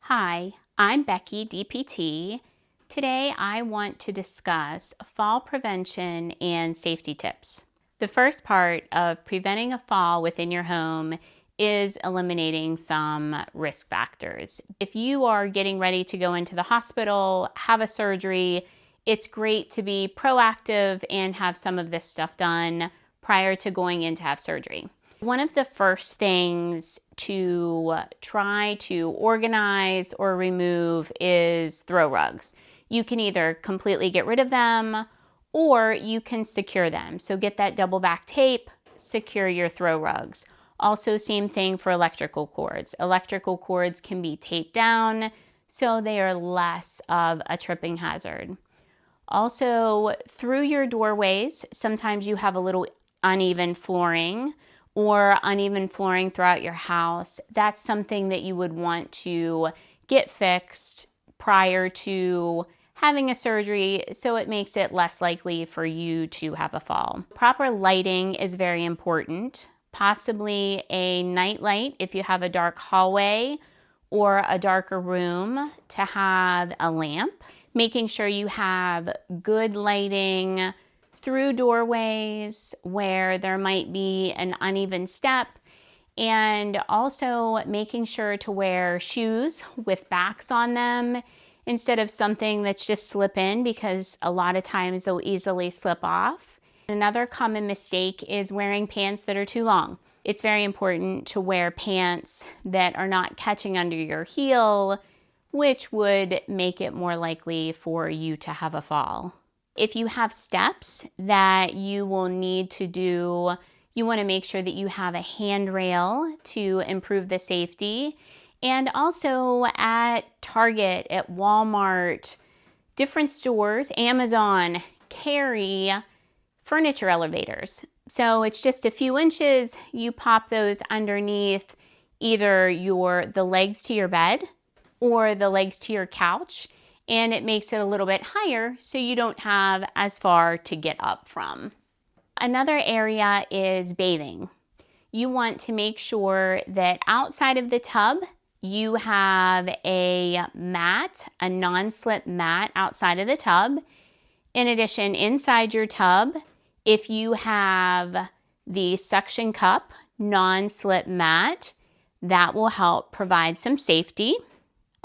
Hi, I'm Becky, DPT. Today I want to discuss fall prevention and safety tips. The first part of preventing a fall within your home is eliminating some risk factors. If you are getting ready to go into the hospital, have a surgery, it's great to be proactive and have some of this stuff done prior to going in to have surgery. One of the first things to try to organize or remove is throw rugs. You can either completely get rid of them or you can secure them. So get that double back tape, secure your throw rugs. Also, same thing for electrical cords. Electrical cords can be taped down so they are less of a tripping hazard. Also, through your doorways, sometimes you have a little uneven flooring or uneven flooring throughout your house. That's something that you would want to get fixed prior to having a surgery so it makes it less likely for you to have a fall. Proper lighting is very important. Possibly a night light if you have a dark hallway or a darker room, to have a lamp. Making sure you have good lighting through doorways where there might be an uneven step, and also making sure to wear shoes with backs on them instead of something that's just slip in, because a lot of times they'll easily slip off. Another common mistake is wearing pants that are too long. It's very important to wear pants that are not catching under your heel, which would make it more likely for you to have a fall. If you have steps that you will need to do, you want to make sure that you have a handrail to improve the safety. And also at Target, at Walmart, different stores, Amazon, carry furniture elevators. So it's just a few inches. You pop those underneath either the legs to your bed or the legs to your couch, and it makes it a little bit higher so you don't have as far to get up from. Another area is bathing. You want to make sure that outside of the tub, you have a mat, a non-slip mat outside of the tub. In addition, inside your tub, if you have the suction cup non-slip mat, that will help provide some safety.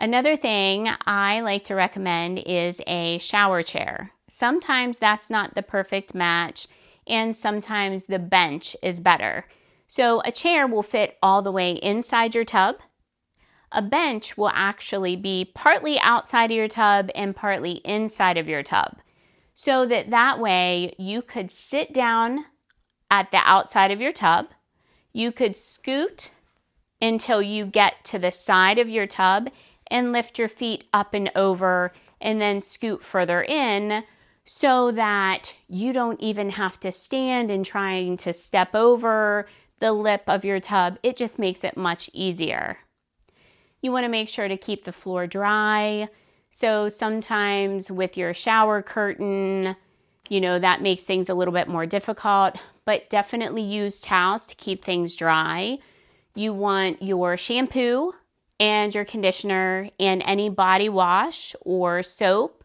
Another thing I like to recommend is a shower chair. Sometimes that's not the perfect match, and sometimes the bench is better. So a chair will fit all the way inside your tub. A bench will actually be partly outside of your tub and partly inside of your tub. So that way you could sit down at the outside of your tub. You could scoot until you get to the side of your tub and lift your feet up and over and then scoot further in, so that you don't even have to stand and trying to step over the lip of your tub. It just makes it much easier. You want to make sure to keep the floor dry. So sometimes with your shower curtain, that makes things a little bit more difficult, but definitely use towels to keep things dry. You want your shampoo and your conditioner and any body wash or soap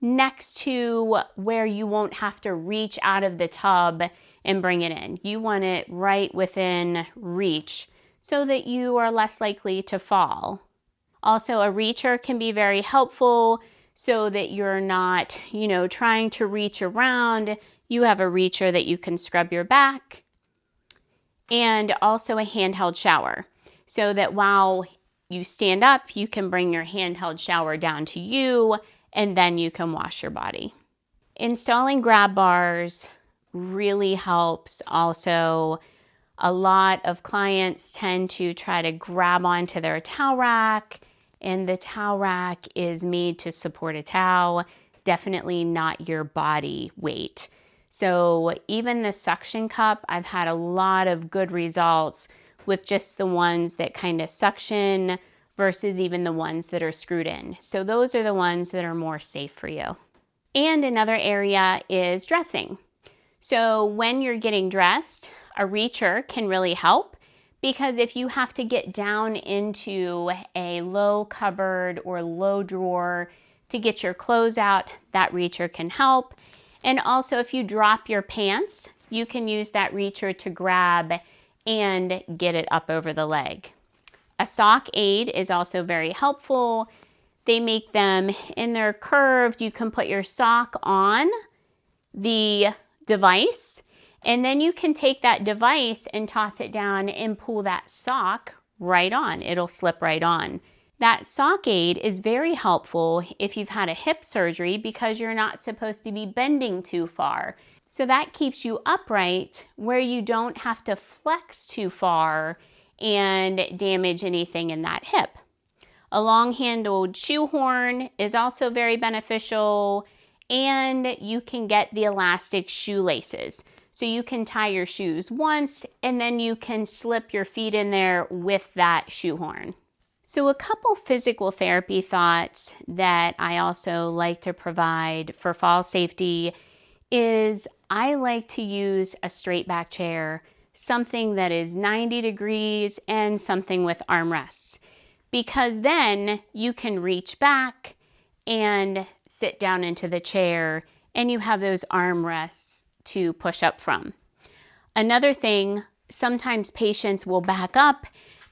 next to where you won't have to reach out of the tub and bring it in. You want it right within reach so that you are less likely to fall. Also, a reacher can be very helpful so that you're not, trying to reach around. You have a reacher that you can scrub your back. And also a handheld shower, so that while you stand up, you can bring your handheld shower down to you, and then you can wash your body. Installing grab bars really helps also. A lot of clients tend to try to grab onto their towel rack, and the towel rack is made to support a towel, definitely not your body weight. So even the suction cup, I've had a lot of good results with just the ones that kind of suction versus even the ones that are screwed in. So those are the ones that are more safe for you. And another area is dressing. So when you're getting dressed, a reacher can really help. because if you have to get down into a low cupboard or low drawer to get your clothes out, that reacher can help. And also if you drop your pants, you can use that reacher to grab and get it up over the leg. A sock aid is also very helpful. They make them and they're curved. You can put your sock on the device, and then you can take that device and toss it down and pull that sock right on. It'll slip right on. That sock aid is very helpful if you've had a hip surgery because you're not supposed to be bending too far. So that keeps you upright where you don't have to flex too far and damage anything in that hip. A long-handled shoehorn is also very beneficial, and you can get the elastic shoelaces. So you can tie your shoes once, and then you can slip your feet in there with that shoehorn. So a couple physical therapy thoughts that I also like to provide for fall safety is I like to use a straight back chair, something that is 90 degrees and something with armrests, because then you can reach back and sit down into the chair and you have those armrests to push up from. Another thing, sometimes patients will back up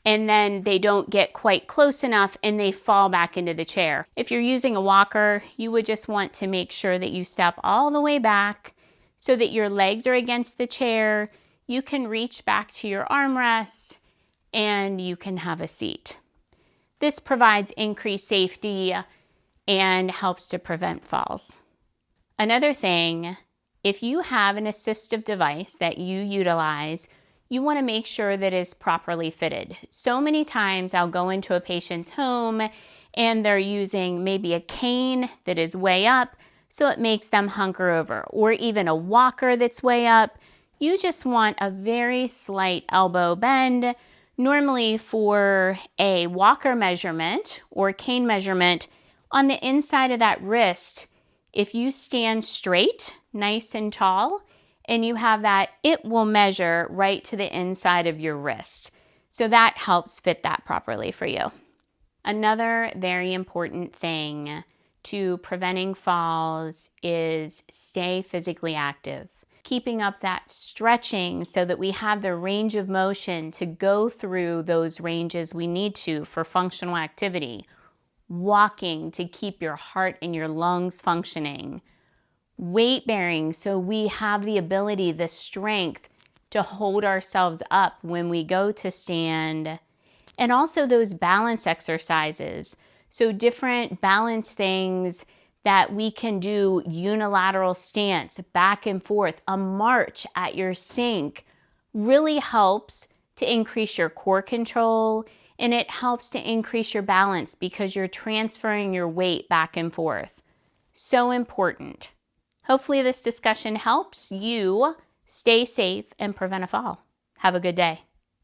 and then they don't get quite close enough and they fall back into the chair. If you're using a walker, you would just want to make sure that you step all the way back so that your legs are against the chair. You can reach back to your armrest and you can have a seat. This provides increased safety and helps to prevent falls. Another thing, if you have an assistive device that you utilize, you want to make sure that it's properly fitted. So many times I'll go into a patient's home and they're using maybe a cane that is way up, so it makes them hunker over, or even a walker that's way up. You just want a very slight elbow bend. Normally for a walker measurement or cane measurement, on the inside of that wrist, if you stand straight, nice and tall, and you have that, it will measure right to the inside of your wrist. So that helps fit that properly for you. Another very important thing to preventing falls is stay physically active. Keeping up that stretching so that we have the range of motion to go through those ranges we need to for functional activity. Walking to keep your heart and your lungs functioning. Weight bearing so we have the ability, the strength to hold ourselves up when we go to stand. And also those balance exercises. So different balance things that we can do, unilateral stance, back and forth, a march at your sink really helps to increase your core control, and it helps to increase your balance because you're transferring your weight back and forth. So important. Hopefully this discussion helps you stay safe and prevent a fall. Have a good day.